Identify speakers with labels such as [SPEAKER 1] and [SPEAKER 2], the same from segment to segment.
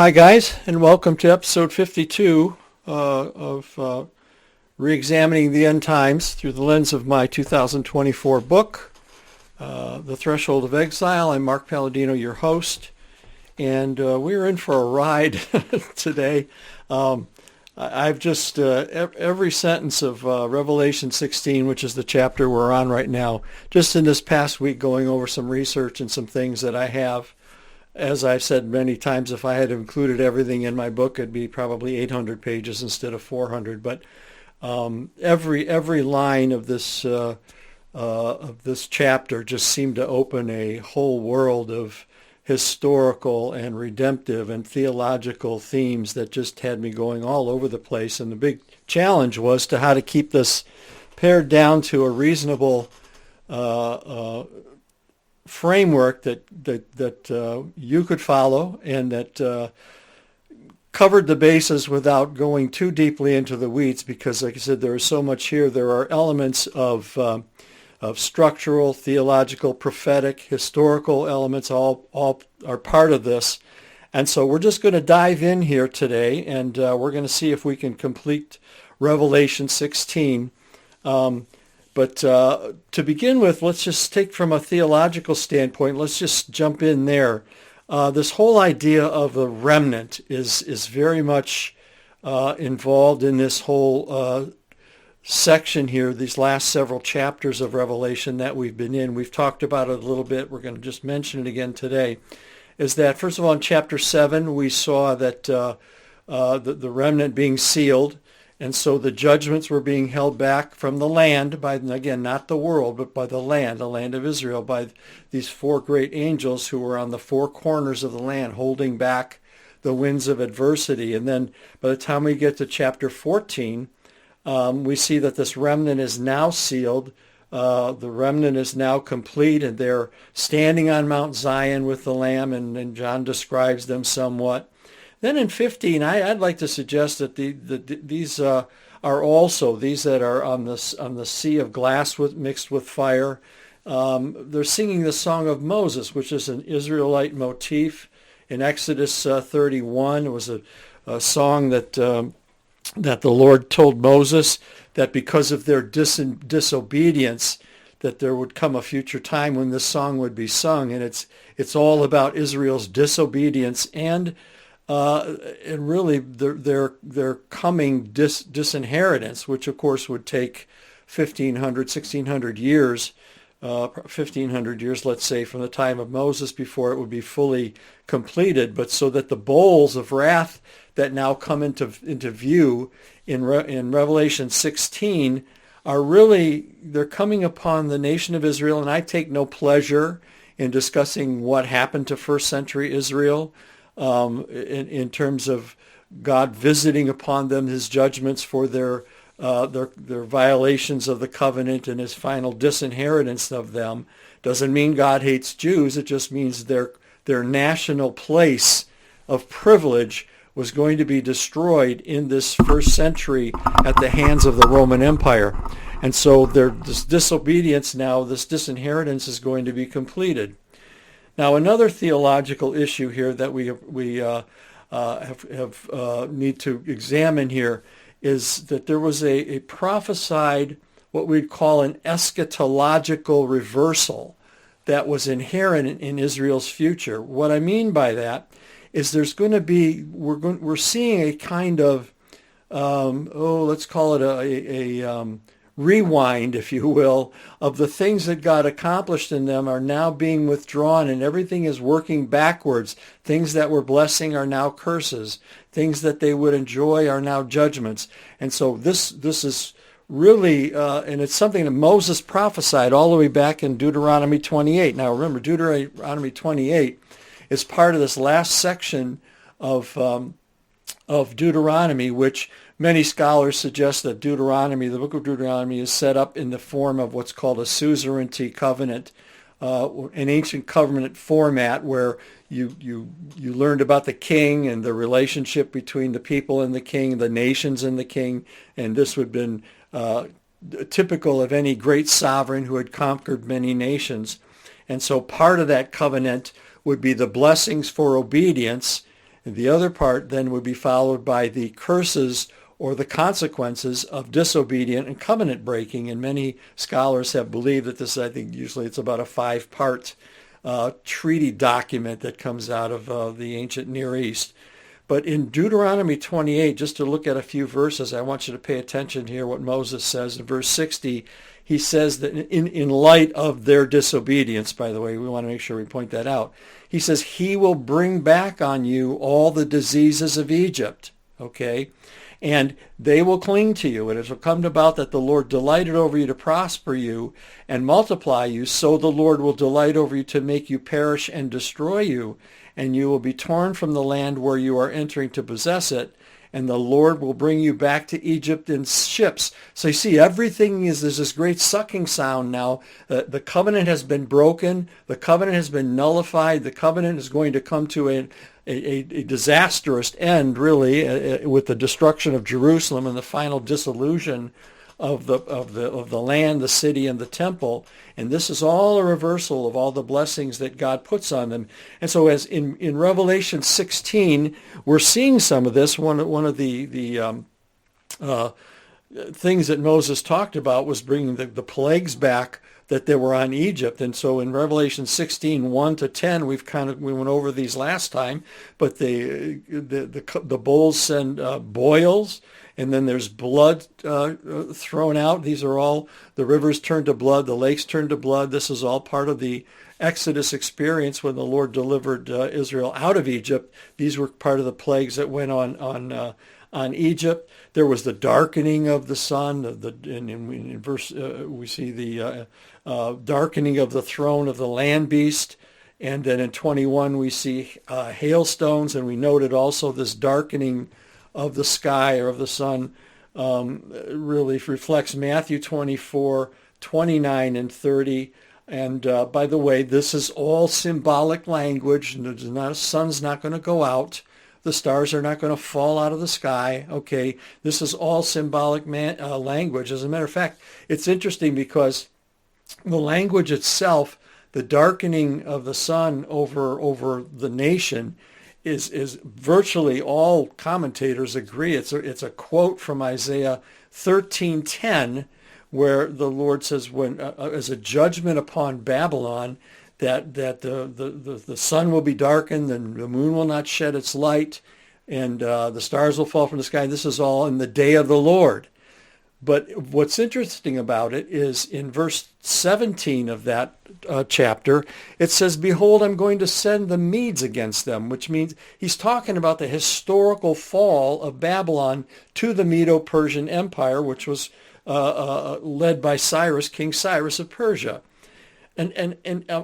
[SPEAKER 1] hi guys, and welcome to episode 52 of Re-examining the End Times through the lens of my 2024 book, The Threshold of Exile. I'm Marc Paladino, your host, and we're in for a ride today. I've just, every sentence of Revelation 16, which is the chapter we're on right now, just in this past week going over some research and some things that I have. As I've said many times, if I had included everything in my book, it'd be probably 800 pages instead of 400. But every line of this chapter just seemed to open a whole world of historical and redemptive and theological themes that just had me going all over the place. And the big challenge was to how to keep this pared down to a reasonable framework that you could follow and that covered the bases without going too deeply into the weeds, because like I said, there is so much here. There are elements of structural, theological, prophetic, historical elements all are part of this. And so we're just going to dive in here today, and we're going to see if we can complete Revelation 16. But to begin with, let's just take from a theological standpoint, let's just jump in there. This whole idea of the remnant is very much involved in this whole section here, these last several chapters of Revelation that we've been in. We've talked about it a little bit. We're going to just mention it again today. Is that, first of all, in chapter 7, we saw that the remnant being sealed. And so the judgments were being held back from the land by, again, not the world, but by the land of Israel, by these four great angels who were on the four corners of the land, holding back the winds of adversity. And then by the time we get to chapter 14, we see that this remnant is now sealed. The remnant is now complete, and they're standing on Mount Zion with the Lamb, and John describes them somewhat. Then in 15, I'd like to suggest that these are also, these that are on the sea of glass mixed with fire. They're singing the Song of Moses, which is an Israelite motif. In Exodus 31, it was a song that the Lord told Moses that because of their disobedience, that there would come a future time when this song would be sung. And it's all about Israel's disobedience and really their coming disinheritance, which of course would take 1,600 years, 1,500 years, let's say, from the time of Moses before it would be fully completed. But so that the bowls of wrath that now come into view in Revelation 16 are really, they're coming upon the nation of Israel. And I take no pleasure in discussing what happened to first century Israel. In terms of God visiting upon them his judgments for their violations of the covenant and his final disinheritance of them. Doesn't mean God hates Jews. It just means their national place of privilege was going to be destroyed in this first century at the hands of the Roman Empire. And so this disobedience now, this disinheritance is going to be completed. Now, another theological issue here that we need to examine here is that there was a prophesied, what we'd call an eschatological reversal that was inherent in Israel's future. What I mean by that is there's going to be, we're seeing a kind of, let's call it a rewind, if you will, of the things that God accomplished in them are now being withdrawn, and everything is working backwards. Things that were blessing are now curses. Things that they would enjoy are now judgments. And so this is really, and it's something that Moses prophesied all the way back in Deuteronomy 28. Now remember, Deuteronomy 28 is part of this last section of Deuteronomy, which many scholars suggest that Deuteronomy, the book of Deuteronomy, is set up in the form of what's called a suzerainty covenant, an ancient covenant format where you learned about the king and the relationship between the people and the king, the nations and the king, and this would have been typical of any great sovereign who had conquered many nations. And so part of that covenant would be the blessings for obedience And the other part then would be followed by the curses or the consequences of disobedient and covenant breaking. And many scholars have believed that this, I think usually it's about a 5-part treaty document that comes out of the ancient Near East. But in Deuteronomy 28, just to look at a few verses, I want you to pay attention here what Moses says. In verse 60, he says that in light of their disobedience, by the way, we want to make sure we point that out. He says, he will bring back on you all the diseases of Egypt, okay? And they will cling to you. And it will come about that the Lord delighted over you to prosper you and multiply you. So the Lord will delight over you to make you perish and destroy you. And you will be torn from the land where you are entering to possess it. And the Lord will bring you back to Egypt in ships. So you see, everything there's this great sucking sound now. The covenant has been broken. The covenant has been nullified. The covenant is going to come to a disastrous end, really, with the destruction of Jerusalem and the final dissolution of the land, the city, and the temple. And this is all a reversal of all the blessings that God puts on them. And so as in Revelation 16, we're seeing some of this. One of the things that Moses talked about was bringing the plagues back that they were on Egypt. And so in Revelation 16, 1 to 10, we went over these last time, but the bowls send boils, and then there's blood thrown out. These are all, the rivers turn to blood, the lakes turn to blood. This is all part of the Exodus experience when the Lord delivered Israel out of Egypt. These were part of the plagues that went on Egypt. There was the darkening of the sun. In verse we see the darkening of the throne of the land beast. And then in 21 we see hailstones, and we noted also this darkening of the sky or of the sun really reflects Matthew 24, 29, and 30. And by the way, this is all symbolic language. The sun's not going to go out. The stars are not going to fall out of the sky. Okay, this is all symbolic language. As a matter of fact, it's interesting because the language itself, the darkening of the sun over the nation, is virtually all commentators agree. It's a quote from Isaiah 13:10, where the Lord says, when as a judgment upon Babylon, that the sun will be darkened, and the moon will not shed its light, and the stars will fall from the sky. This is all in the day of the Lord. But what's interesting about it is in verse 17 of that chapter, it says, behold, I'm going to send the Medes against them, which means he's talking about the historical fall of Babylon to the Medo-Persian Empire, which was led by Cyrus, King Cyrus of Persia. And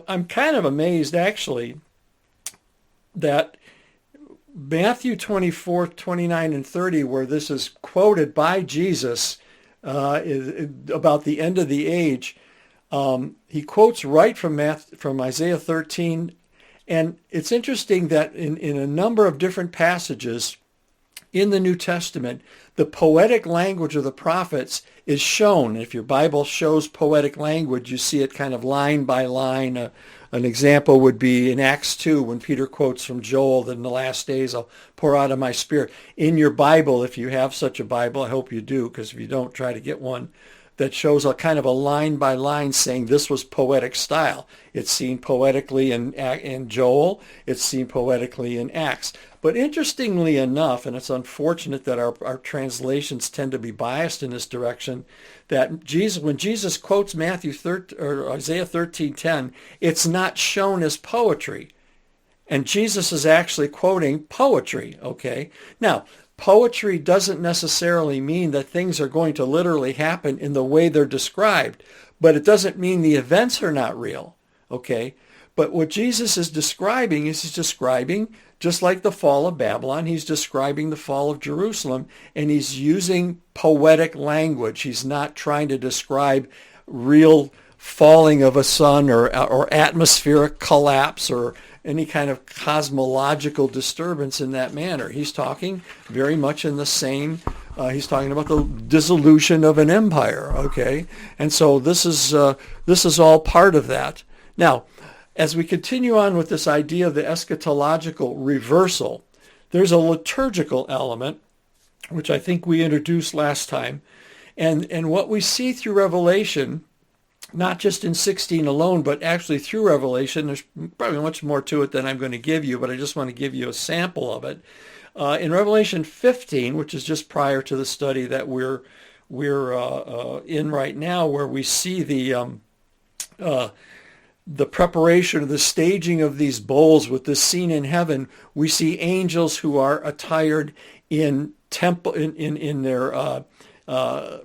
[SPEAKER 1] I'm kind of amazed, actually, that Matthew 24, 29, and 30, where this is quoted by Jesus about the end of the age, he quotes right from Isaiah 13. And it's interesting that in a number of different passages in the New Testament, the poetic language of the prophets is shown. If your Bible shows poetic language, you see it kind of line by line. An example would be in Acts 2 when Peter quotes from Joel that in the last days I'll pour out of my spirit. In your Bible, if you have such a Bible, I hope you do, because if you don't, try to get one that shows a kind of a line by line saying this was poetic style. It's seen poetically in Joel. It's seen poetically in Acts. But interestingly enough, and it's unfortunate that our translations tend to be biased in this direction, that when Jesus quotes Isaiah 13:10, it's not shown as poetry. And Jesus is actually quoting poetry, okay? Now, poetry doesn't necessarily mean that things are going to literally happen in the way they're described, but it doesn't mean the events are not real, okay? But what Jesus is describing is he's describing, just like the fall of Babylon, he's describing the fall of Jerusalem, and he's using poetic language. He's not trying to describe real falling of a sun or atmospheric collapse or any kind of cosmological disturbance in that manner. He's talking very much in the same, he's talking about the dissolution of an empire, okay? And so this is all part of that. Now, as we continue on with this idea of the eschatological reversal, there's a liturgical element, which I think we introduced last time. And what we see through Revelation, not just in 16 alone, but actually through Revelation, there's probably much more to it than I'm going to give you, but I just want to give you a sample of it. In Revelation 15, which is just prior to the study that we're in right now, where we see the preparation of the staging of these bowls with this scene in heaven, we see angels who are attired in temple in their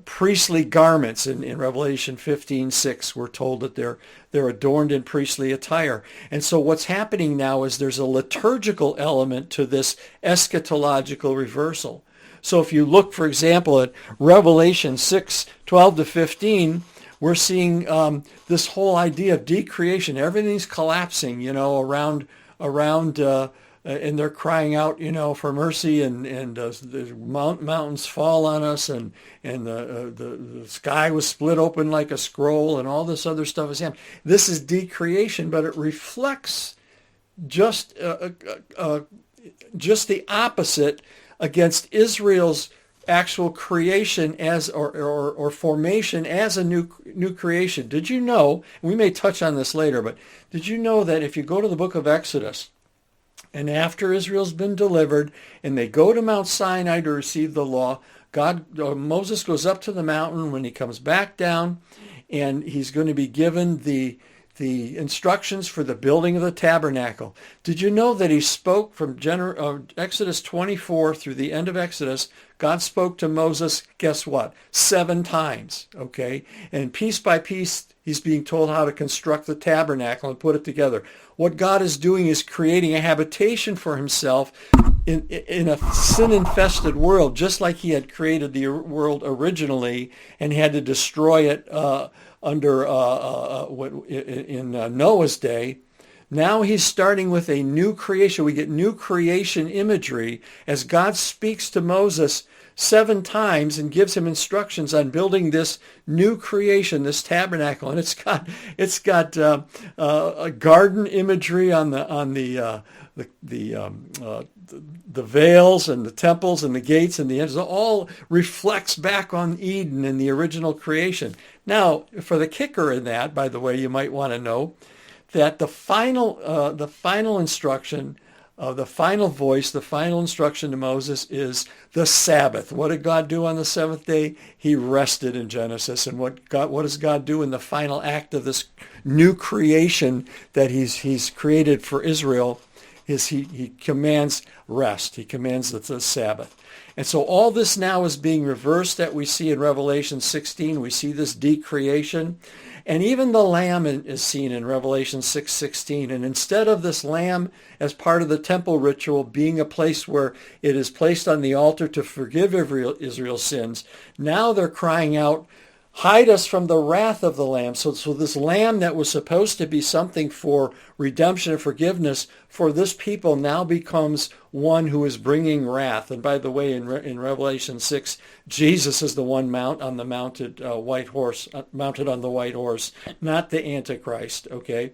[SPEAKER 1] priestly garments. In Revelation 15:6, we're told that they're adorned in priestly attire. And so what's happening now is there's a liturgical element to this eschatological reversal. So if you look, for example, at Revelation 6:12 to 15, we're seeing this whole idea of decreation. Everything's collapsing, around and they're crying out, for mercy, and the mountains fall on us, and the sky was split open like a scroll, and all this other stuff is happening. This is decreation, but it reflects just the opposite against Israel's actual creation or formation as a new creation. Did you know, we may touch on this later, but did you know that if you go to the book of Exodus, and after Israel's been delivered and they go to Mount Sinai to receive the law, Moses goes up to the mountain. When he comes back down, and he's going to be given the instructions for the building of the tabernacle. Did you know that he spoke from Exodus 24 through the end of Exodus? God spoke to Moses, guess what? 7 times, okay? And piece by piece, he's being told how to construct the tabernacle and put it together. What God is doing is creating a habitation for himself in a sin-infested world, just like he had created the world originally and had to destroy it in Noah's day. Now he's starting with a new creation. We get new creation imagery as God speaks to Moses 7 times and gives him instructions on building this new creation, this tabernacle. And it's got a garden imagery on the veils and the temples and the gates and the edges. It all reflects back on Eden and the original creation. Now, for the kicker in that, by the way, you might want to know that the final instruction, the final voice, the final instruction to Moses is the Sabbath. What did God do on the seventh day? He rested in Genesis. And what does God do in the final act of this new creation that he's created for Israel? Is he commands rest. He commands the Sabbath. And so all this now is being reversed that we see in Revelation 16. We see this decreation. And even the lamb is seen in Revelation 6:16. And instead of this lamb as part of the temple ritual being a place where it is placed on the altar to forgive Israel's sins, now they're crying out, hide us from the wrath of the Lamb. So this Lamb that was supposed to be something for redemption and forgiveness for this people now becomes one who is bringing wrath. And by the way, in Revelation 6, Jesus is the one mounted on the white horse, not the Antichrist. Okay.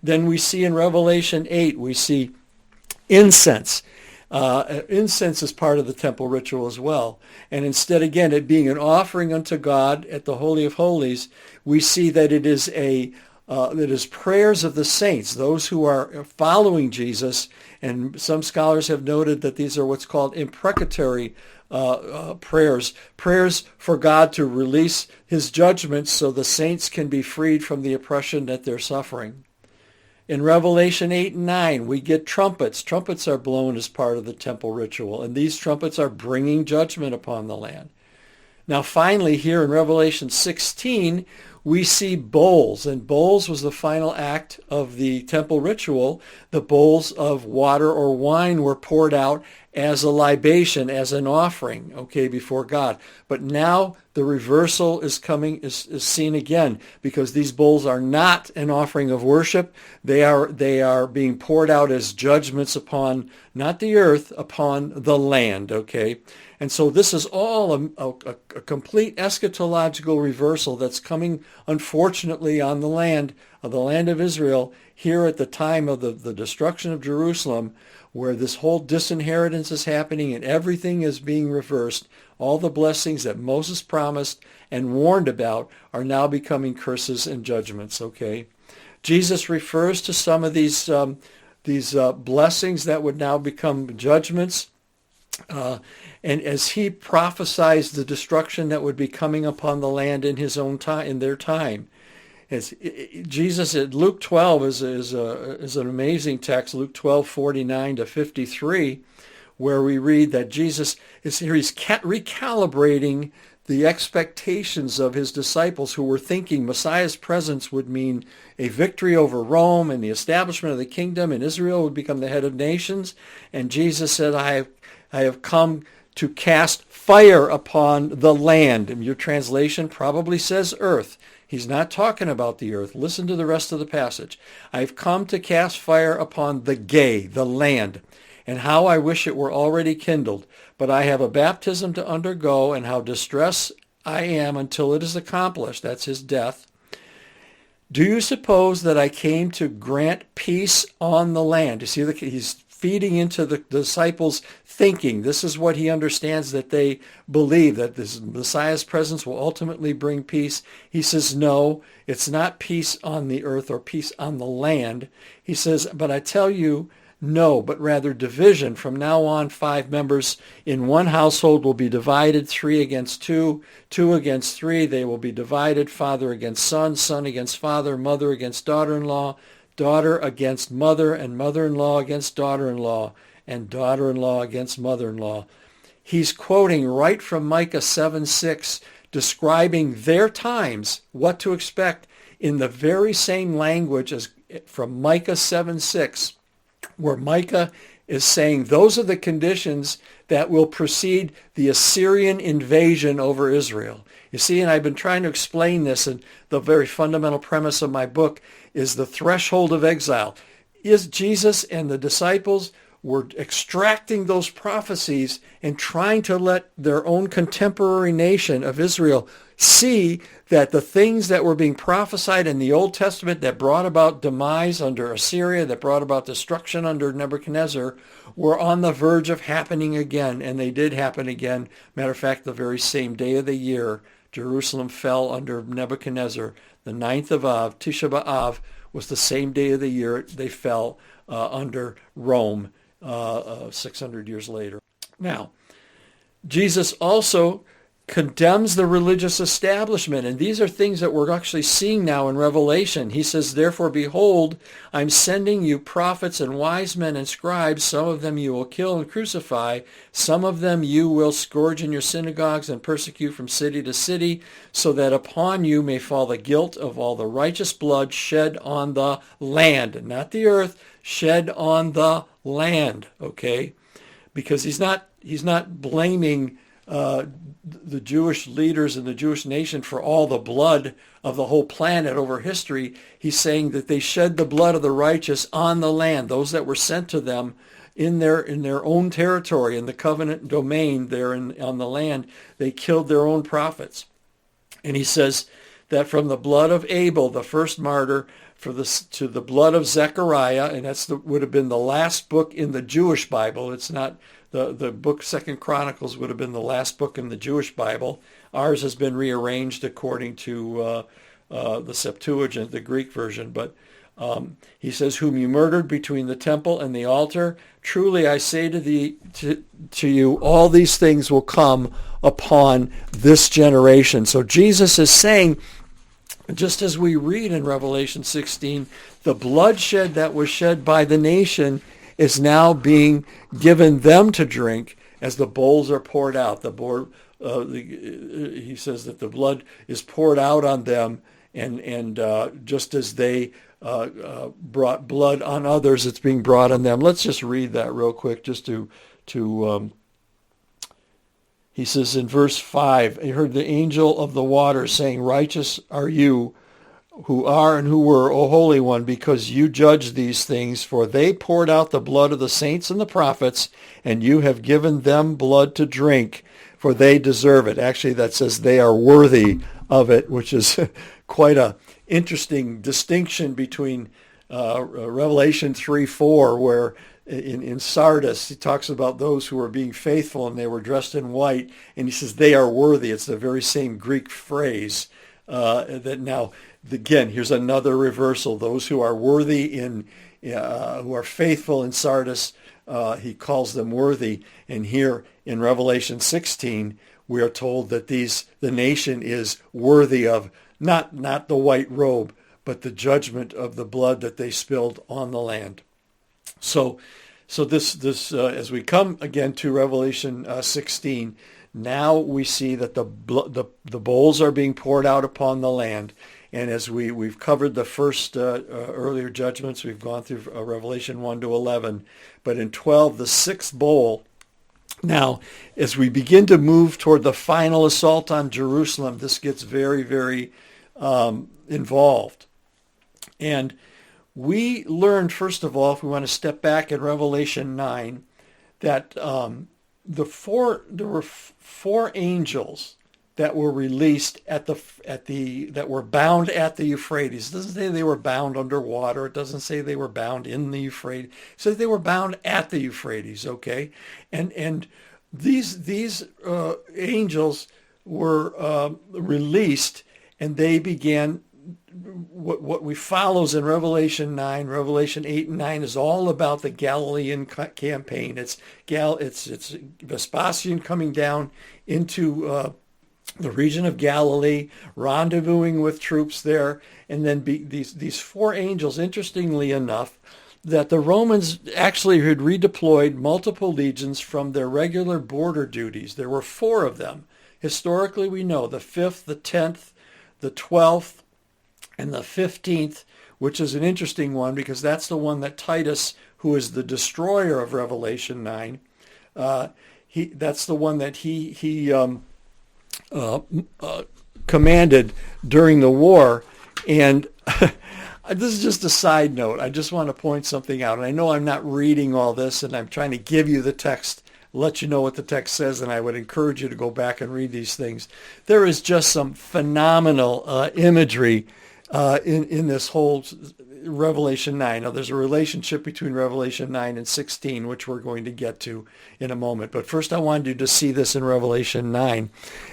[SPEAKER 1] Then we see in Revelation 8, we see incense. Incense is part of the temple ritual as well. And instead, again, it being an offering unto God at the Holy of Holies, we see that it is prayers of the saints, those who are following Jesus. And some scholars have noted that these are what's called imprecatory prayers for God to release his judgments so the saints can be freed from the oppression that they're suffering. In Revelation 8 and 9, we get trumpets. Trumpets are blown as part of the temple ritual, and these trumpets are bringing judgment upon the land. Now, finally, here in Revelation 16, we see bowls, and bowls was the final act of the temple ritual. The bowls of water or wine were poured out as a libation, as an offering, okay, before God. But now the reversal is seen again, because these bowls are not an offering of worship. They are being poured out as judgments upon, not the earth, upon the land, okay? And so this is all a complete eschatological reversal that's coming, unfortunately, on the land of Israel here at the time of the destruction of Jerusalem, where this whole disinheritance is happening and everything is being reversed. All the blessings that Moses promised and warned about are now becoming curses and judgments, okay? Jesus refers to some of these blessings that would now become judgments. And as he prophesies the destruction that would be coming upon the land in his own time, in their time, Jesus at Luke 12 is an amazing text, Luke 12:49 to 53, where we read that Jesus is here. He's recalibrating the expectations of his disciples who were thinking Messiah's presence would mean a victory over Rome and the establishment of the kingdom, and Israel would become the head of nations. And Jesus said, I have come to cast fire upon the land. And your translation probably says earth. He's not talking about the earth. Listen to the rest of the passage. I've come to cast fire upon the land, and how I wish it were already kindled. But I have a baptism to undergo, and how distressed I am until it is accomplished. That's his death. Do you suppose that I came to grant peace on the land? You see, he's feeding into the disciples' thinking. This is what he understands that they believe, that this Messiah's presence will ultimately bring peace. He says, no, it's not peace on the earth or peace on the land. He says, but I tell you, no, but rather division. From now on, 5 members in one household will be divided, 3 against 2, 2 against 3. They will be divided, father against son, son against father, mother against daughter-in-law, daughter against mother, and mother-in-law against daughter-in-law, and daughter-in-law against mother-in-law. He's quoting right from Micah 7:6, describing their times, what to expect, in the very same language as from Micah 7:6, where Micah is saying those are the conditions that will precede the Assyrian invasion over Israel. You see, and I've been trying to explain this, and the very fundamental premise of my book is the threshold of exile. Is Jesus and the disciples were extracting those prophecies and trying to let their own contemporary nation of Israel see that the things that were being prophesied in the Old Testament that brought about demise under Assyria, that brought about destruction under Nebuchadnezzar, were on the verge of happening again, and they did happen again. Matter of fact, the very same day of the year, Jerusalem fell under Nebuchadnezzar. The 9th of Av, Tisha B'Av, was the same day of the year they fell under Rome 600 years later. Now, Jesus also condemns the religious establishment, and these are things that we're actually seeing now in Revelation. He says, therefore, behold, I'm sending you prophets and wise men and scribes. Some of them you will kill and crucify. Some of them you will scourge in your synagogues and persecute from city to city, so that upon you may fall the guilt of all the righteous blood shed on the land, not the earth, shed on the land, okay? Because he's not blaming the Jewish leaders and the Jewish nation for all the blood of the whole planet over history. He's saying that they shed the blood of the righteous on the land, those that were sent to them in their own territory, in the covenant domain there on the land. They killed their own prophets. And he says that from the blood of Abel, the first martyr, to the blood of Zechariah, and would have been the last book in the Jewish Bible. It's not the book 2 Chronicles would have been the last book in the Jewish Bible. Ours has been rearranged according to the Septuagint, the Greek version. But he says, whom you murdered between the temple and the altar, truly I say to you, all these things will come upon this generation. So Jesus is saying, just as we read in Revelation 16, the bloodshed that was shed by the nation is now being given them to drink as the bowls are poured out. He says that the blood is poured out on them, and just as they brought blood on others, it's being brought on them. Let's just read that real quick, just to he says in verse 5, I heard the angel of the water saying, righteous are you who are and who were, O Holy One, because you judge these things, for they poured out the blood of the saints and the prophets, and you have given them blood to drink, for they deserve it. Actually, that says they are worthy of it, which is quite a interesting distinction between Revelation 3:4, where in Sardis he talks about those who were being faithful and they were dressed in white, and he says they are worthy. It's the very same Greek phrase that now, again, here's another reversal. Those who are worthy who are faithful in Sardis, he calls them worthy. And here in Revelation 16, we are told that the nation is worthy of not the white robe, but the judgment of the blood that they spilled on the land. So this as we come again to Revelation 16, now we see that the bowls are being poured out upon the land. And as we've covered the first earlier judgments, we've gone through Revelation 1 to 11. But in 12, the sixth bowl. Now, as we begin to move toward the final assault on Jerusalem, this gets very, very involved. And we learned, first of all, if we want to step back in Revelation 9, that there were four angels that were released that were bound at the Euphrates. It doesn't say they were bound underwater. It doesn't say they were bound in the Euphrates. It says they were bound at the Euphrates. Okay, and these angels were released, and they began. What we follows in Revelation 9, Revelation 8 and 9 is all about the Galilean campaign. It's Vespasian coming down into the region of Galilee, rendezvousing with troops there, and then these four angels, interestingly enough, that the Romans actually had redeployed multiple legions from their regular border duties. There were four of them. Historically, we know the 5th, the 10th, the 12th, and the 15th, which is an interesting one because that's the one that Titus, who is the destroyer of Revelation 9, that's the one that he commanded during the war. And this is just a side note. I just want to point something out. And I know I'm not reading all this, and I'm trying to give you the text, let you know what the text says, and I would encourage you to go back and read these things. There is just some phenomenal imagery in this whole Revelation 9. Now, there's a relationship between Revelation 9 and 16, which we're going to get to in a moment. But first, I wanted you to see this in Revelation 9,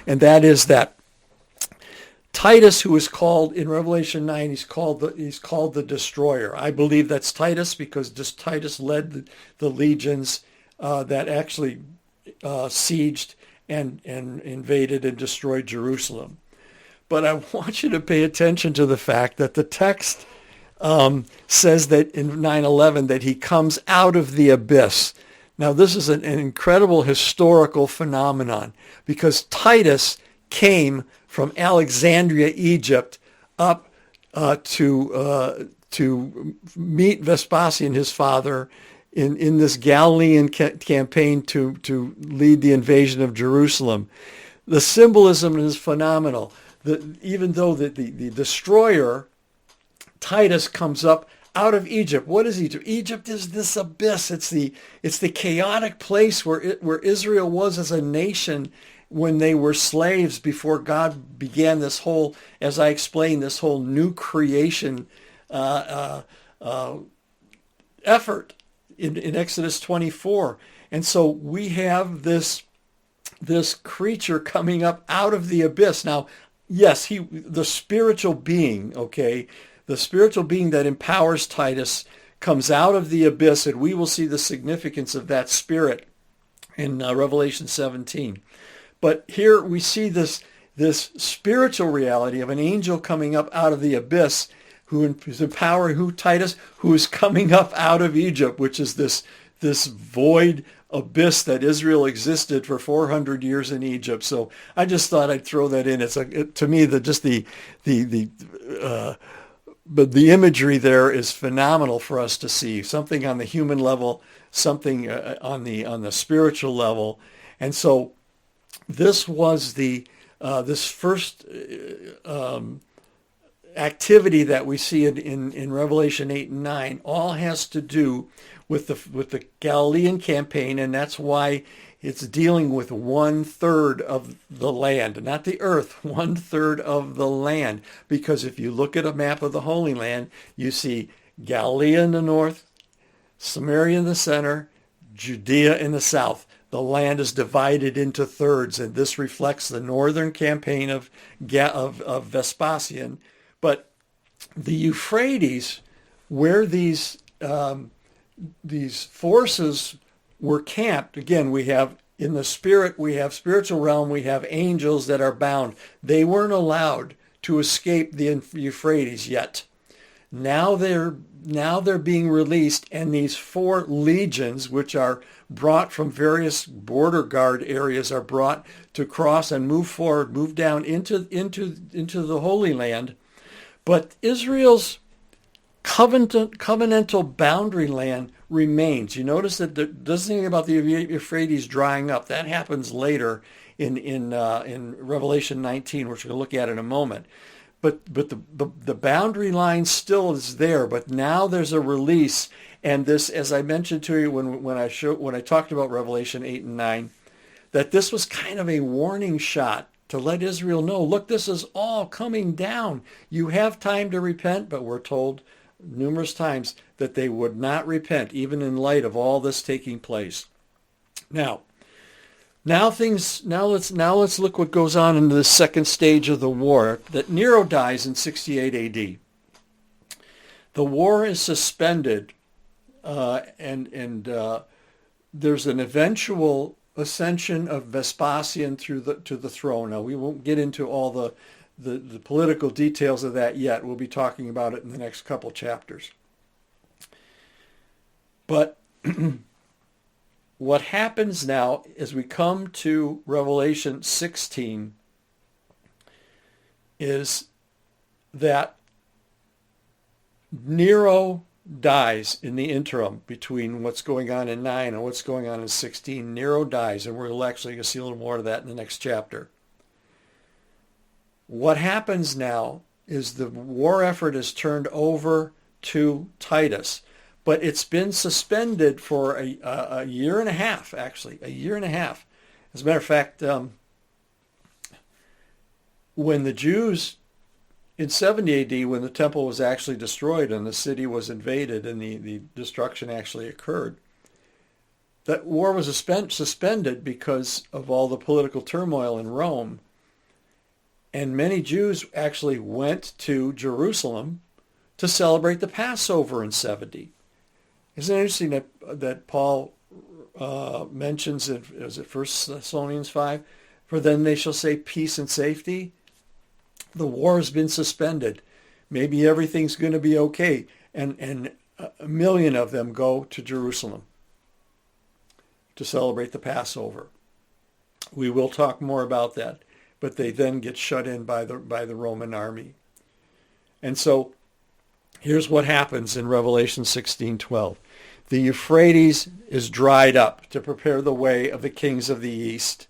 [SPEAKER 1] and that is that Titus, who is called in Revelation 9, he's called the destroyer. I believe that's Titus because Titus led the legions that actually sieged and invaded and destroyed Jerusalem. But I want you to pay attention to the fact that the text says that in 9:11 that he comes out of the abyss. Now, this is an incredible historical phenomenon because Titus came from Alexandria, Egypt, up to meet Vespasian, his father, in this Galilean campaign to lead the invasion of Jerusalem. The symbolism is phenomenal. Even though the destroyer, Titus, comes up out of Egypt. What is Egypt? Egypt is this abyss. It's the chaotic place where Israel was as a nation when they were slaves before God began this whole, as I explained, this whole new creation effort in Exodus 24. And so we have this creature coming up out of the abyss. Now, yes, the spiritual being, okay, the spiritual being that empowers Titus comes out of the abyss, and we will see the significance of that spirit in Revelation 17. But here we see this spiritual reality of an angel coming up out of the abyss who is empowering Titus, who is coming up out of Egypt, which is this void abyss that Israel existed for 400 years in Egypt. So I just thought I'd throw that in. To me, but the imagery there is phenomenal for us to see. Something on the human level, something on the spiritual level, and so this was this first activity that we see in Revelation 8 and 9. All has to do with the Galilean campaign, and that's why it's dealing with 1/3 of the land, not the earth, 1/3 of the land. Because if you look at a map of the Holy Land, you see Galilee in the north, Samaria in the center, Judea in the south. The land is divided into thirds, and this reflects the northern campaign of Vespasian. But the Euphrates, where these forces were camped, again, we have in the spirit, we have spiritual realm, we have angels that are bound. They weren't allowed to escape the Euphrates yet. Now they're being released, and these 4 legions, which are brought from various border guard areas, are brought to cross and move forward, move down into the Holy Land. But Israel's covenantal boundary land remains. You notice that it doesn't anything about the Euphrates drying up. That happens later in Revelation 19, which we'll look at in a moment. But the boundary line still is there. But now there's a release, and this, as I mentioned to you when I talked about Revelation 8 and 9, that this was kind of a warning shot to let Israel know, look, this is all coming down. You have time to repent, but we're told numerous times that they would not repent, even in light of all this taking place. Now let's look what goes on in the second stage of the war. That Nero dies in 68 A.D. The war is suspended, and there's an eventual ascension of Vespasian to the throne. Now we won't get into all the political details of that yet. We'll be talking about it in the next couple chapters. But what happens now as we come to Revelation 16 is that Nero dies in the interim between what's going on in 9 and what's going on in 16. Nero dies, and we're actually going to see a little more of that in the next chapter. What happens now is the war effort is turned over to Titus, but it's been suspended for a year and a half, actually, a year and a half. As a matter of fact, when the Jews, in 70 A.D., when the temple was actually destroyed and the city was invaded and the destruction actually occurred, that war was suspended because of all the political turmoil in Rome. And many Jews actually went to Jerusalem to celebrate the Passover in 70. Isn't it interesting that Paul mentions, is it 1 Thessalonians 5? For then they shall say peace and safety. The war has been suspended. Maybe everything's going to be okay. And a million of them go to Jerusalem to celebrate the Passover. We will talk more about that. But they then get shut in by the Roman army. And so here's what happens in Revelation 16:12. The Euphrates is dried up to prepare the way of the kings of the east.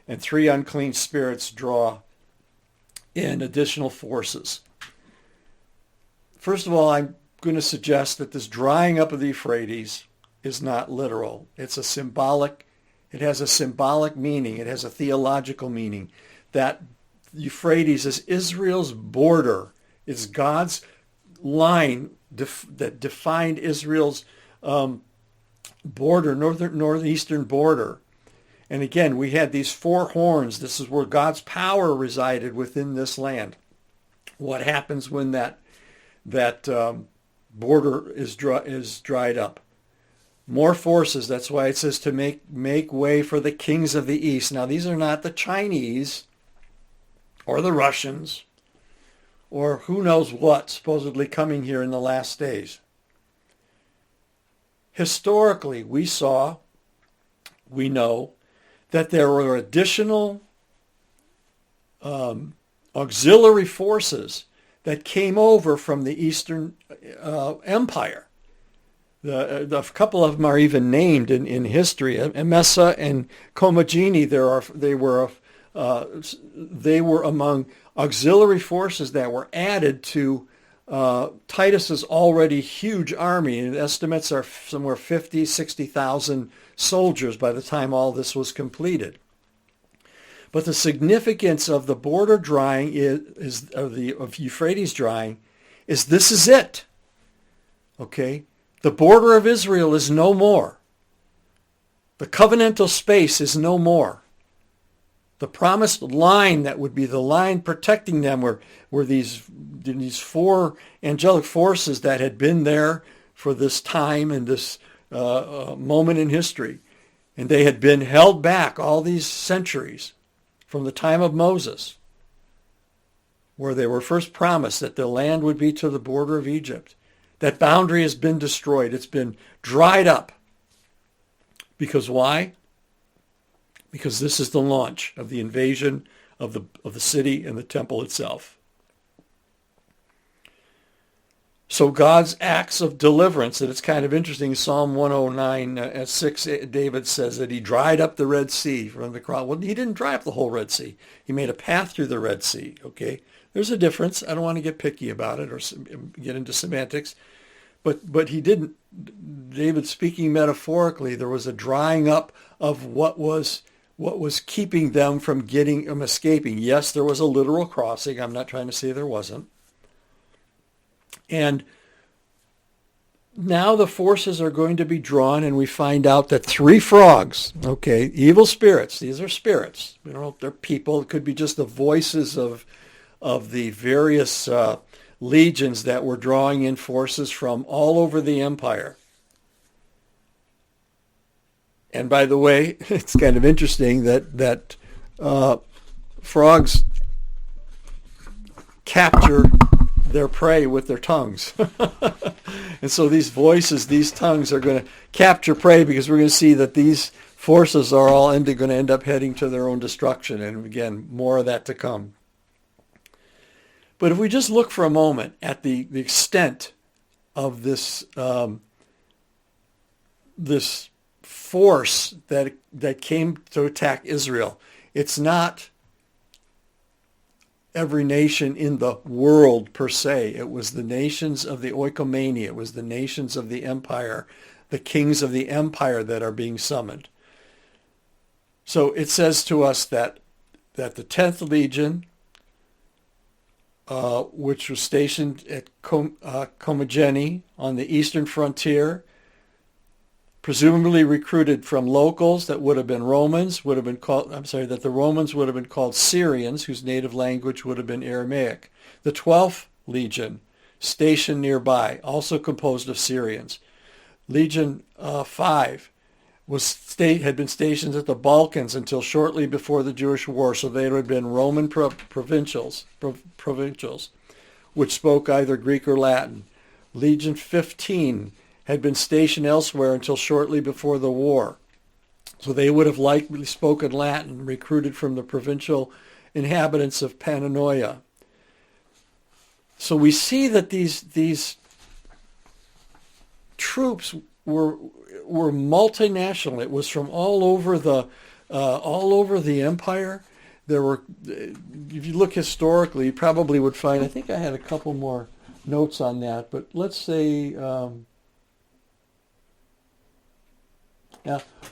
[SPEAKER 1] And 3 unclean spirits draw in additional forces. First of all, I'm going to suggest that this drying up of the Euphrates is not literal. It has a symbolic meaning. It has a theological meaning. That Euphrates is Israel's border. It's God's line that defined Israel's border, northeastern border. And again, we had these 4 horns. This is where God's power resided within this land. What happens when that border is dried up? More forces. That's why it says to make way for the kings of the east. Now, these are not the Chinese or the Russians or who knows what supposedly coming here in the last days. Historically, we know that there were additional auxiliary forces that came over from the Eastern Empire. A couple of them are even named in history. Emesa and Commagene. They were among auxiliary forces that were added to Titus's already huge army. And estimates are somewhere 50, 60,000 soldiers by the time all this was completed. But the significance of the border drying of Euphrates drying is this is it. Okay? The border of Israel is no more. The covenantal space is no more. The promised line that would be the line protecting them were these four angelic forces that had been there for this time and this moment in history. And they had been held back all these centuries from the time of Moses, where they were first promised that the land would be to the border of Egypt. That boundary has been destroyed. It's been dried up. Because why? Because this is the launch of the invasion of the city and the temple itself. So God's acts of deliverance, and it's kind of interesting, Psalm 109, 6, David says that he dried up the Red Sea from the crowd. Well, he didn't dry up the whole Red Sea. He made a path through the Red Sea, okay? There's a difference. I don't want to get picky about it or get into semantics. But he didn't, David speaking metaphorically, there was a drying up of what was keeping them from escaping. Yes, there was a literal crossing. I'm not trying to say there wasn't. And now the forces are going to be drawn, and we find out that 3 frogs, okay, evil spirits, these are spirits. We don't know if they're people. It could be just the voices of the various legions that were drawing in forces from all over the empire. And by the way, it's kind of interesting that frogs capture their prey with their tongues. And so these voices, these tongues are going to capture prey, because we're going to see that these forces are all going to end up heading to their own destruction. And again, more of that to come. But if we just look for a moment at the extent of this this force that came to attack Israel, it's not every nation in the world per se. It was the nations of the oikomania. It was the nations of the empire, the kings of the empire that are being summoned. So it says to us that the 10th Legion, which was stationed at Commagene on the eastern frontier, presumably recruited from locals that would have been Romans, that the Romans would have been called Syrians, whose native language would have been Aramaic. The 12th Legion, stationed nearby, also composed of Syrians. Legion 5 had been stationed at the Balkans until shortly before the Jewish War, so they would have been Roman provincials, which spoke either Greek or Latin. Legion 15 had been stationed elsewhere until shortly before the war, so they would have likely spoken Latin, recruited from the provincial inhabitants of Pannonia. So we see that these troops were multinational. It was from all over the empire. There were, if you look historically, you probably would find, I think I had a couple more notes on that, but let's say,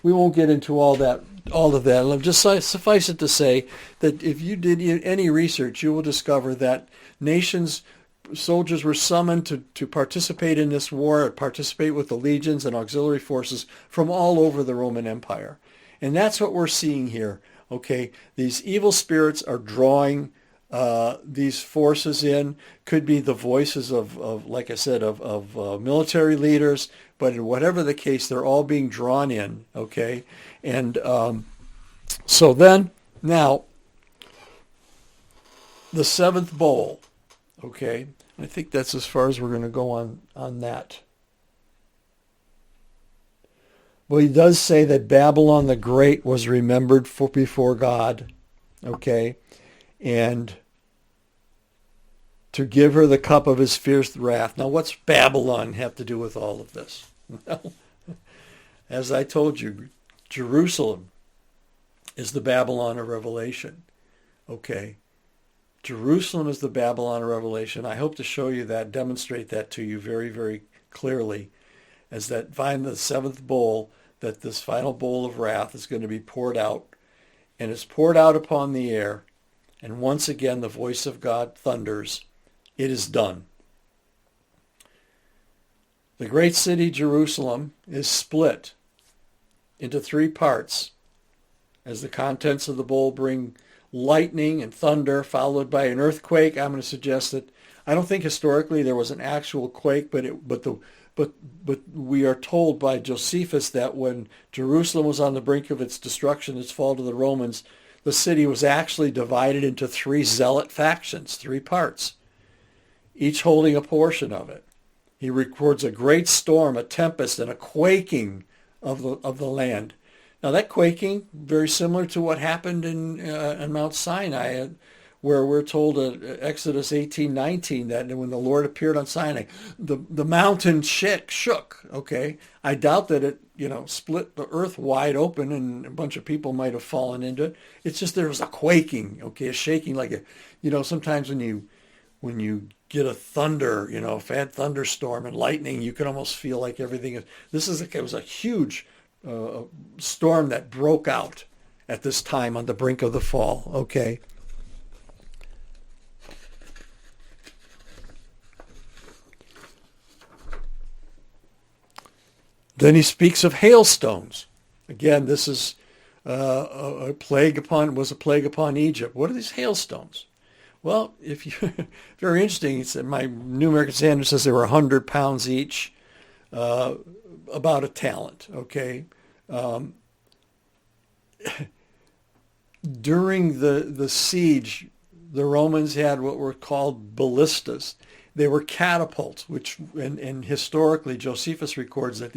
[SPEAKER 1] we won't get into all of that. Just suffice it to say that if you did any research, you will discover that soldiers were summoned to participate in this war, participate with the legions and auxiliary forces from all over the Roman Empire. And that's what we're seeing here. Okay, these evil spirits are drawing these forces in. Could be the voices of like I said, of military leaders, but in whatever the case, they're all being drawn in. Okay, and so then now the 7th bowl. Okay, I think that's as far as we're going to go on that. Well, he does say that Babylon the Great was remembered before God, okay, and to give her the cup of his fierce wrath. Now, what's Babylon have to do with all of this? Well, as I told you, Jerusalem is the Babylon of Revelation, okay. Jerusalem is the Babylon of Revelation. I hope to show you that, demonstrate that to you very, very clearly, as that find the 7th bowl, that this final bowl of wrath is going to be poured out, and it's poured out upon the air, and once again the voice of God thunders, "It is done." The great city Jerusalem is split into three parts as the contents of the bowl bring lightning and thunder followed by an earthquake. I'm going to suggest that I don't think historically there was an actual quake, but we are told by Josephus that when Jerusalem was on the brink of its destruction, its fall to the Romans, the city was actually divided into three zealot factions, three parts, each holding a portion of it. He records a great storm, a tempest, and a quaking of the land. Now that quaking, very similar to what happened in Mount Sinai, where we're told in Exodus 18:19 that when the Lord appeared on Sinai, the mountain shook. Okay, I doubt that it split the earth wide open and a bunch of people might have fallen into it. It's just there was a quaking, okay, a shaking like sometimes when you get a thunder, a bad thunderstorm and lightning, you can almost feel like everything is. It was a huge storm that broke out at this time on the brink of the fall. Okay. Then he speaks of hailstones. Again, this is a plague upon Egypt. What are these hailstones? Well, very interesting. He said, my New American Standard says they were 100 pounds each, about a talent. Okay. During the siege, the Romans had what were called ballistas. They were catapults, and historically Josephus records that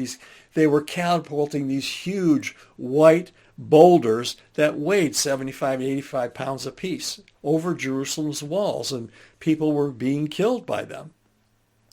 [SPEAKER 1] they were catapulting these huge white boulders that weighed 75 to 85 pounds apiece over Jerusalem's walls, and people were being killed by them.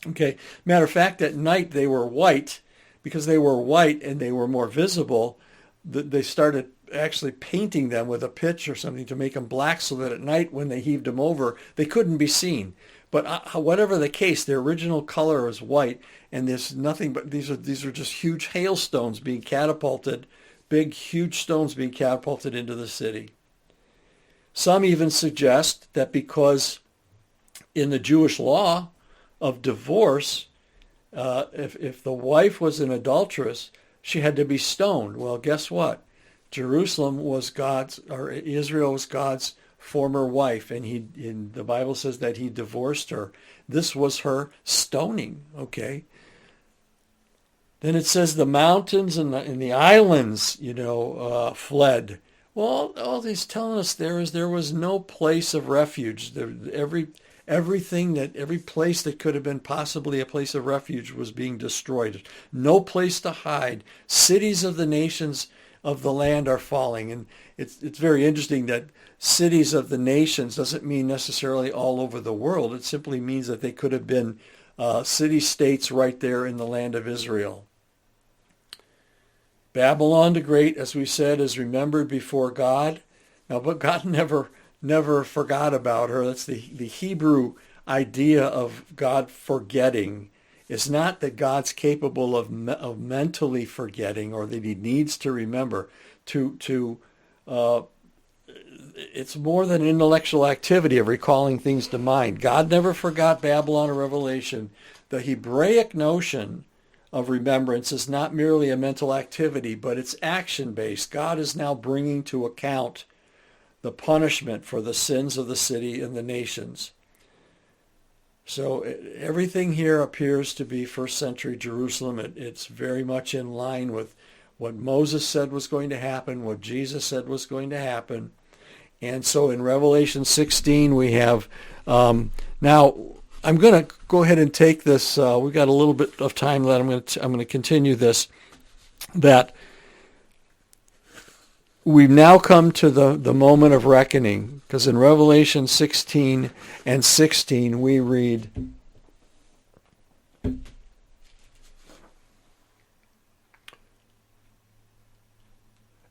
[SPEAKER 1] Okay, matter of fact, at night they were white. Because they were white and they were more visible, they started actually painting them with a pitch or something to make them black so that at night when they heaved them over, they couldn't be seen. But whatever the case, their original color is white, and there's nothing but these are just huge hailstones being catapulted, big, huge stones being catapulted into the city. Some even suggest that because in the Jewish law of divorce, if the wife was an adulteress, she had to be stoned. Well, guess what? Jerusalem was Israel was God's former wife, and the Bible says that he divorced her. This was her stoning. Okay. Then it says the mountains and the islands, fled. Well, all he's telling us there was no place of refuge. Every place that could have been possibly a place of refuge was being destroyed. No place to hide. Cities of the nations of the land are falling. And it's very interesting that cities of the nations doesn't mean necessarily all over the world. It simply means that they could have been city-states right there in the land of Israel. Babylon the Great, as we said, is remembered before God. Now, but God never forgot about her. That's the Hebrew idea of God forgetting. It's not that God's capable of mentally forgetting or that he needs to remember. It's more than an intellectual activity of recalling things to mind. God never forgot Babylon or Revelation. The Hebraic notion of remembrance is not merely a mental activity, but it's action-based. God is now bringing to account the punishment for the sins of the city and the nations. So everything here appears to be first century Jerusalem. It's very much in line with what Moses said was going to happen, what Jesus said was going to happen. And so in Revelation 16 we have, now I'm going to go ahead and take this, we've got a little bit of time left, I'm going to continue this, that we've now come to the moment of reckoning, because in Revelation 16 and 16 we read,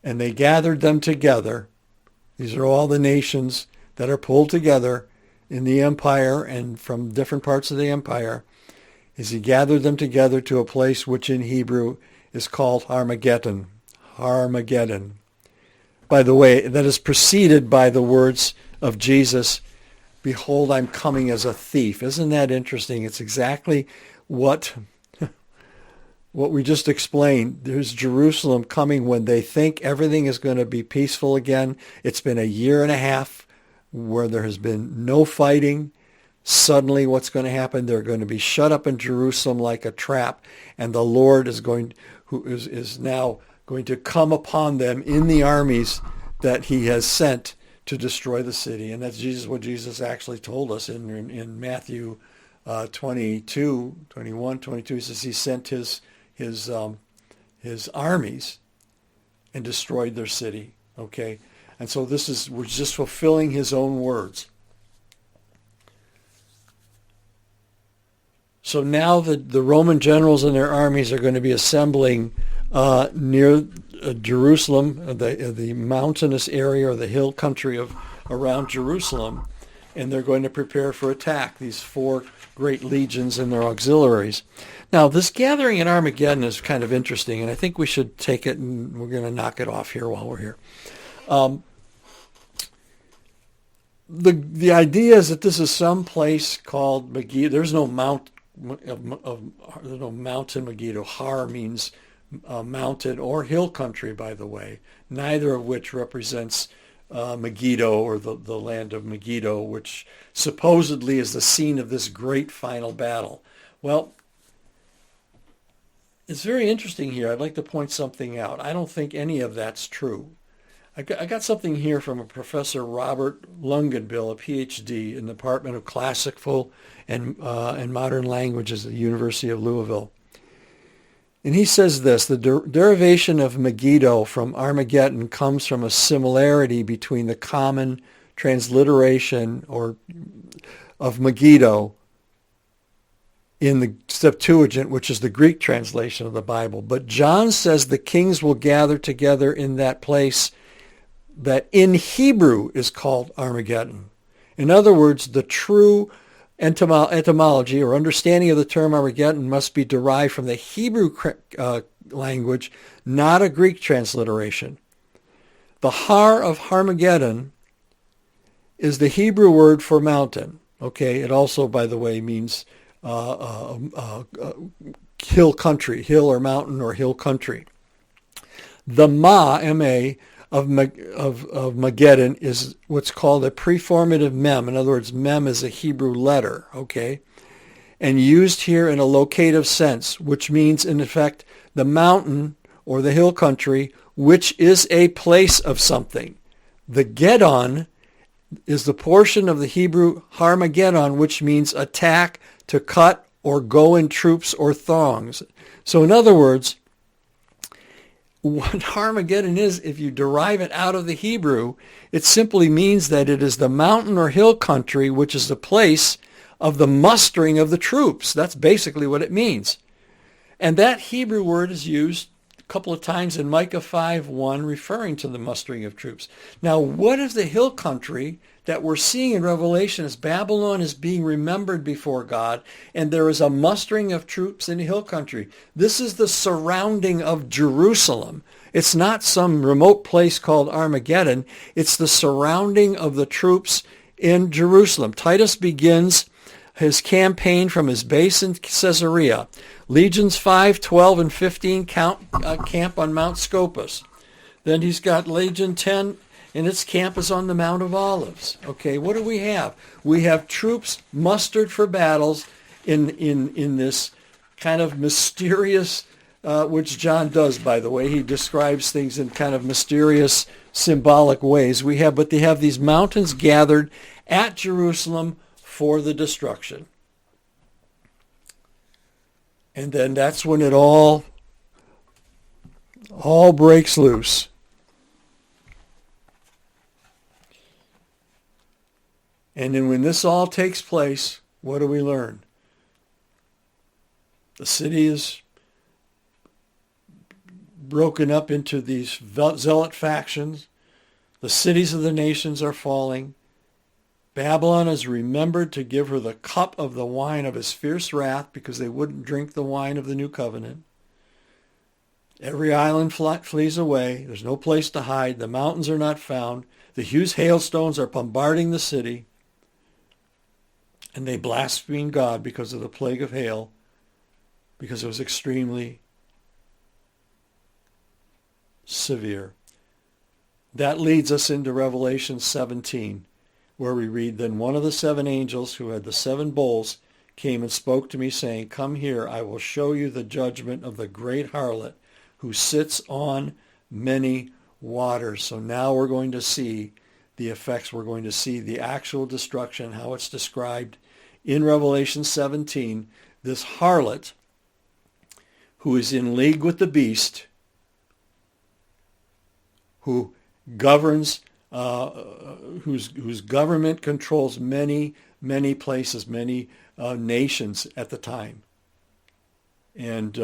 [SPEAKER 1] and they gathered them together. These are all the nations that are pulled together in the empire and from different parts of the empire, as he gathered them together to a place which in Hebrew is called Armageddon. Armageddon. By the way, that is preceded by the words of Jesus, "Behold, I'm coming as a thief." Isn't that interesting? It's exactly what what we just explained. There's Jerusalem coming when they think everything is going to be peaceful again. It's been a year and a half where there has been no fighting. Suddenly what's going to happen? They're going to be shut up in Jerusalem like a trap, and the Lord is now going to come upon them in the armies that he has sent to destroy the city. And that's what Jesus actually told us in Matthew 22, 21, 22. He says he sent his armies and destroyed their city. Okay, and so we're just fulfilling his own words. So now the Roman generals and their armies are going to be assembling near Jerusalem, the mountainous area or the hill country around Jerusalem, and they're going to prepare for attack, these 4 great legions and their auxiliaries. Now, this gathering at Armageddon is kind of interesting, and I think we should take it, and we're going to knock it off here while we're here. The idea is that this is some place called Megiddo. There's no mountain Megiddo. Har means mountain or hill country, by the way, neither of which represents Megiddo or the land of Megiddo, which supposedly is the scene of this great final battle. Well, it's very interesting here. I'd like to point something out. I don't think any of that's true. I got something here from a Professor Robert Lungenbill, a PhD in the Department of Classical and Modern Languages at the University of Louisville. And he says this: the derivation of Megiddo from Armageddon comes from a similarity between the common transliteration of Megiddo in the Septuagint, which is the Greek translation of the Bible. But John says the kings will gather together in that place that in Hebrew is called Armageddon. In other words, the true etymology or understanding of the term Armageddon must be derived from the Hebrew language, not a Greek transliteration. The Har of Armageddon is the Hebrew word for mountain. Okay, it also, by the way, means hill country, hill or mountain or hill country. The M-A, of Mageddon is what's called a preformative mem. In other words, mem is a Hebrew letter, okay? And used here in a locative sense, which means, in effect, the mountain or the hill country, which is a place of something. The Geddon is the portion of the Hebrew Harmageddon, which means attack, to cut, or go in troops or throngs. So in other words, what Armageddon is, if you derive it out of the Hebrew, it simply means that it is the mountain or hill country, which is the place of the mustering of the troops. That's basically what it means. And that Hebrew word is used a couple of times in Micah 5:1, referring to the mustering of troops. Now, what is the hill country that we're seeing in Revelation as Babylon is being remembered before God, and there is a mustering of troops in the hill country? This is the surrounding of Jerusalem. It's not some remote place called Armageddon. It's the surrounding of the troops in Jerusalem. Titus begins his campaign from his base in Caesarea. Legions 5, 12, and 15 camp on Mount Scopus. Then he's got Legion 10, and its camp is on the Mount of Olives. Okay, what do we have? We have troops mustered for battles in this kind of mysterious, which John does, by the way. He describes things in kind of mysterious, symbolic ways. But they have these mountains gathered at Jerusalem for the destruction. And then that's when it all breaks loose. And then when this all takes place, what do we learn? The city is broken up into these zealot factions. The cities of the nations are falling. Babylon is remembered to give her the cup of the wine of his fierce wrath because they wouldn't drink the wine of the new covenant. Every island flees away. There's no place to hide. The mountains are not found. The huge hailstones are bombarding the city. And they blaspheme God because of the plague of hail, because it was extremely severe. That leads us into Revelation 17, where we read, "Then one of the seven angels who had the seven bowls came and spoke to me, saying, 'Come here, I will show you the judgment of the great harlot who sits on many waters.'" So now we're going to see the effects. We're going to see the actual destruction, how it's described in Revelation 17. This harlot who is in league with the beast, who governs, whose government controls many, many places, many nations at the time. And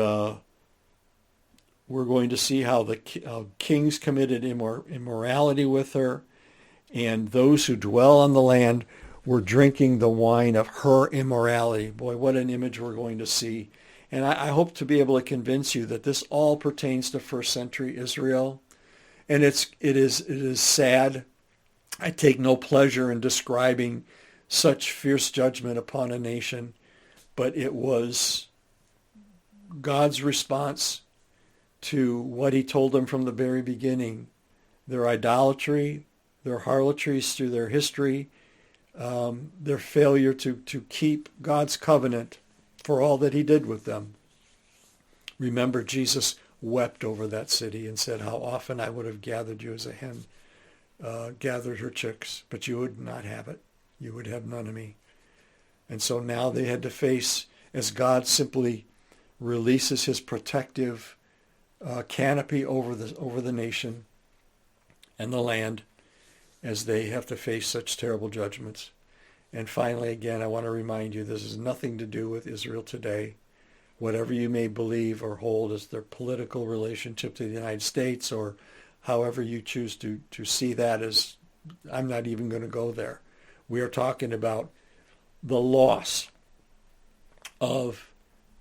[SPEAKER 1] we're going to see how the kings committed immorality with her, and those who dwell on the land were drinking the wine of her immorality. Boy, what an image we're going to see. And I hope to be able to convince you that this all pertains to first century Israel. And it is sad. I take no pleasure in describing such fierce judgment upon a nation, but it was God's response to what he told them from the very beginning. Their idolatry, their harlotries through their history, their failure to keep God's covenant for all that he did with them. Remember, Jesus wept over that city and said, "How often I would have gathered you as a hen gathered her chicks, but you would not have it. You would have none of me." And so now they had to face, as God simply releases his protective canopy over the nation and the land, as they have to face such terrible judgments. And finally, again, I want to remind you, this has nothing to do with Israel today. Whatever you may believe or hold as their political relationship to the United States, or however you choose to see that, as I'm not even going to go there. We are talking about the loss of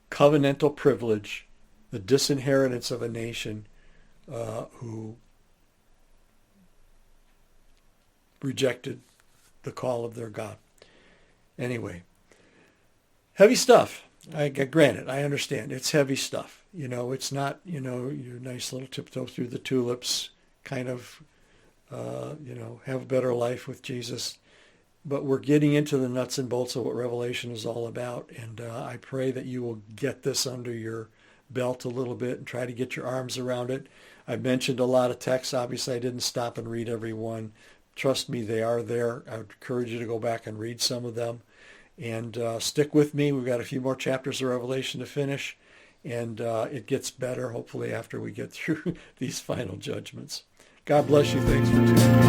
[SPEAKER 1] covenantal privilege, the disinheritance of a nation who rejected the call of their God. Anyway, heavy stuff. Granted, I understand. It's heavy stuff. It's not, your nice little tiptoe through the tulips kind of, have a better life with Jesus. But we're getting into the nuts and bolts of what Revelation is all about. And I pray that you will get this under your belt a little bit and try to get your arms around it. I've mentioned a lot of texts. Obviously, I didn't stop and read every one. Trust me, they are there. I would encourage you to go back and read some of them. And stick with me. We've got a few more chapters of Revelation to finish. And it gets better, hopefully, after we get through these final judgments. God bless you. Thanks for tuning in.